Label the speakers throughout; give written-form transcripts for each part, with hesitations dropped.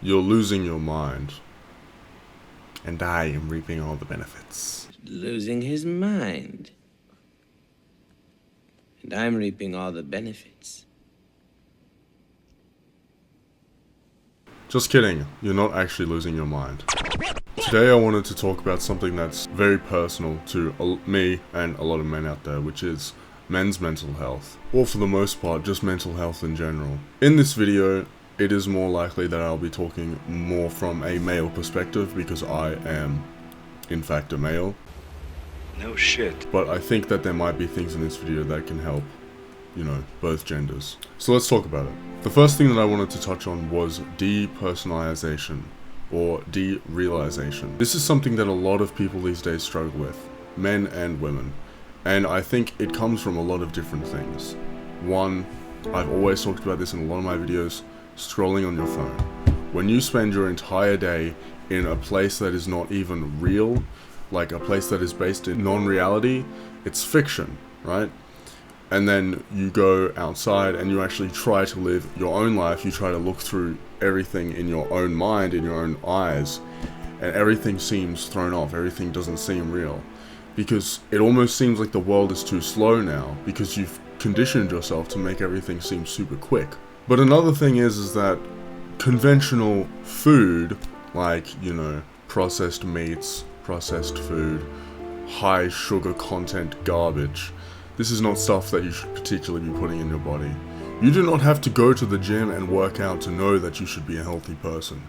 Speaker 1: You're losing your mind. And I am reaping all the benefits.
Speaker 2: Losing his mind. And I'm reaping all the benefits.
Speaker 1: Just kidding, you're not actually losing your mind. Today I wanted to talk about something that's very personal to me and a lot of men out there, which is men's mental health. Or for the most part, just mental health in general. In this video, it is more likely that I'll be talking more from a male perspective because I am, in fact, a male.
Speaker 3: No shit.
Speaker 1: But I think that there might be things in this video that can help, both genders. So let's talk about it. The first thing that I wanted to touch on was depersonalization, or derealization. This is something that a lot of people these days struggle with, men and women. And I think it comes from a lot of different things. One, I've always talked about this in a lot of my videos, scrolling on your phone. When you spend your entire day in a place that is not even real, like a place that is based in non-reality, it's fiction, right? And then you go outside and you actually try to live your own life, you try to look through everything in your own mind, in your own eyes, and everything seems thrown off, everything doesn't seem real. Because it almost seems like the world is too slow now, because you've conditioned yourself to make everything seem super quick. But another thing is that conventional food, like, processed meats, processed food, high sugar content garbage, this is not stuff that you should particularly be putting in your body. You do not have to go to the gym and work out to know that you should be a healthy person.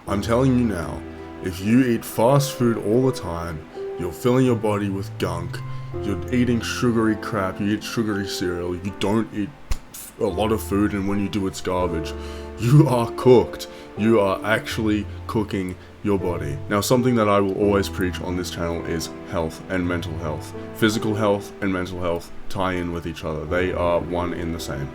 Speaker 1: I'm telling you now, if you eat fast food all the time, you're filling your body with gunk, you're eating sugary crap, you eat sugary cereal, you don't eat a lot of food, and when you do, it's garbage. You are cooked. You are actually cooking your body. Now, something that I will always preach on this channel is health and mental health. Physical health and mental health tie in with each other. They are one in the same.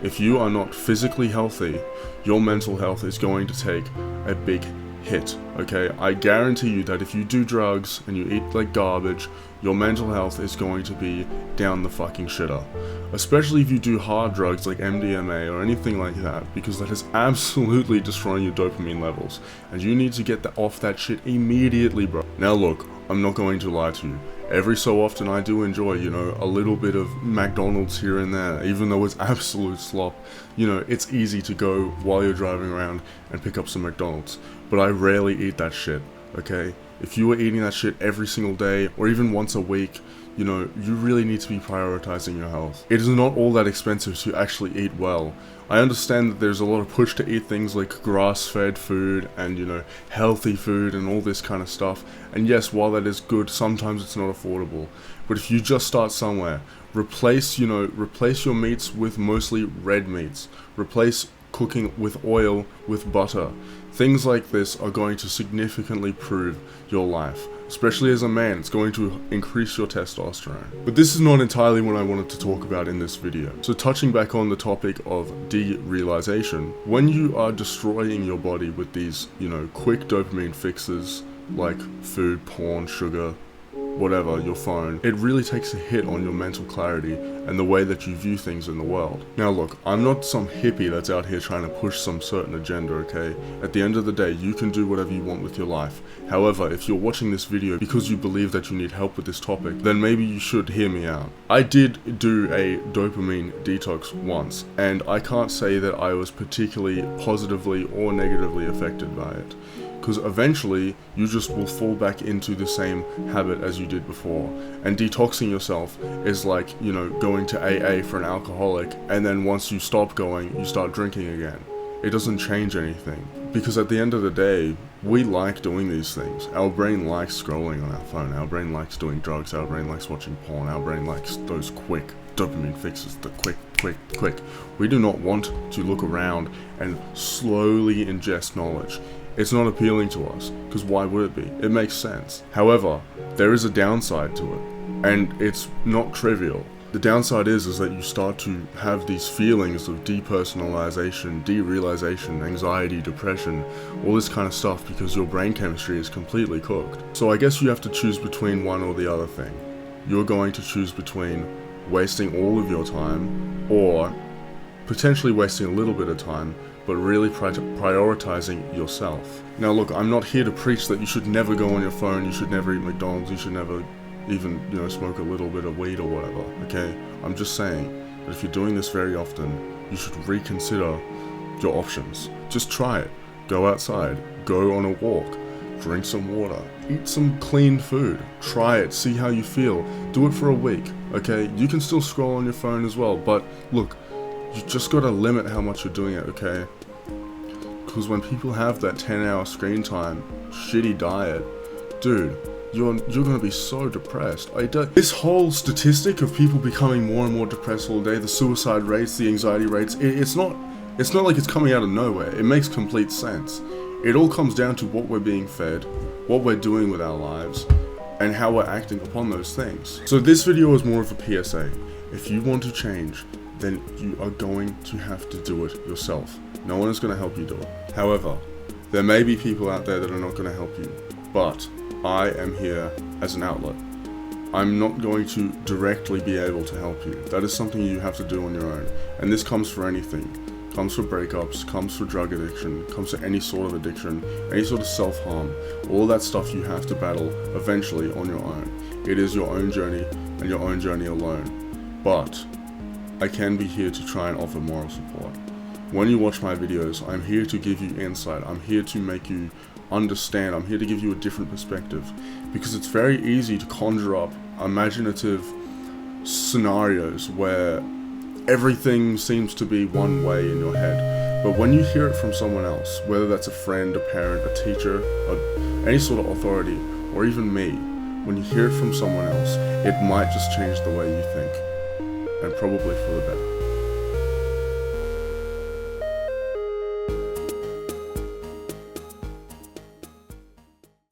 Speaker 1: If you are not physically healthy, your mental health is going to take a big hit, okay? I guarantee you that if you do drugs and you eat like garbage, your mental health is going to be down the fucking shitter. Especially if you do hard drugs like MDMA or anything like that, because that is absolutely destroying your dopamine levels. And you need to get off that shit immediately, bro. Now look, I'm not going to lie to you. Every so often I do enjoy, a little bit of McDonald's here and there, even though it's absolute slop. It's easy to go while you're driving around and pick up some McDonald's. But I rarely eat that shit, okay? If you were eating that shit every single day, or even once a week, you really need to be prioritizing your health. It is not all that expensive to actually eat well. I understand that there's a lot of push to eat things like grass-fed food and, healthy food and all this kind of stuff. And yes, while that is good, sometimes it's not affordable. But if you just start somewhere, replace your meats with mostly red meats. Replace cooking with oil with butter. Things like this are going to significantly improve your life. Especially as a man, it's going to increase your testosterone. But this is not entirely what I wanted to talk about in this video. So touching back on the topic of derealization, when you are destroying your body with these, quick dopamine fixes, like food, porn, sugar, whatever, your phone, it really takes a hit on your mental clarity and the way that you view things in the world. Now look, I'm not some hippie that's out here trying to push some certain agenda, okay? At the end of the day, you can do whatever you want with your life. However, if you're watching this video because you believe that you need help with this topic, then maybe you should hear me out. I did do a dopamine detox once, and I can't say that I was particularly positively or negatively affected by it. Because eventually, you just will fall back into the same habit as you did before. And detoxing yourself is like, going to AA for an alcoholic, and then once you stop going, you start drinking again. It doesn't change anything. Because at the end of the day, we like doing these things. Our brain likes scrolling on our phone. Our brain likes doing drugs. Our brain likes watching porn. Our brain likes those quick dopamine fixes, the quick. We do not want to look around and slowly ingest knowledge. It's not appealing to us, because why would it be? It makes sense. However, there is a downside to it, and it's not trivial. The downside is that you start to have these feelings of depersonalization, derealization, anxiety, depression, all this kind of stuff because your brain chemistry is completely cooked. So I guess you have to choose between one or the other thing. You're going to choose between wasting all of your time or potentially wasting a little bit of time but really prioritizing yourself. Now look, I'm not here to preach that you should never go on your phone, you should never eat McDonald's, you should never even, smoke a little bit of weed or whatever, okay? I'm just saying that if you're doing this very often, you should reconsider your options. Just try it. Go outside, go on a walk, drink some water, eat some clean food, try it, see how you feel, do it for a week, okay? You can still scroll on your phone as well, but look, you just gotta limit how much you're doing it, okay? Because when people have that 10-hour screen time, shitty diet, dude, you're gonna be so depressed. This whole statistic of people becoming more and more depressed all day, the suicide rates, the anxiety rates, it's not like it's coming out of nowhere. It makes complete sense. It all comes down to what we're being fed, what we're doing with our lives, and how we're acting upon those things. So this video is more of a PSA. If you want to change, then you are going to have to do it yourself. No one is going to help you do it. However, there may be people out there that are not going to help you, but I am here as an outlet. I'm not going to directly be able to help you. That is something you have to do on your own. And this comes for anything. Comes for breakups, comes for drug addiction, comes for any sort of addiction, any sort of self-harm. All that stuff you have to battle eventually on your own. It is your own journey and your own journey alone. But I can be here to try and offer moral support. When you watch my videos, I'm here to give you insight. I'm here to make you understand. I'm here to give you a different perspective, because it's very easy to conjure up imaginative scenarios where everything seems to be one way in your head. But when you hear it from someone else, whether that's a friend, a parent, a teacher, any sort of authority, or even me, when you hear it from someone else, it might just change the way you think, and probably for the better.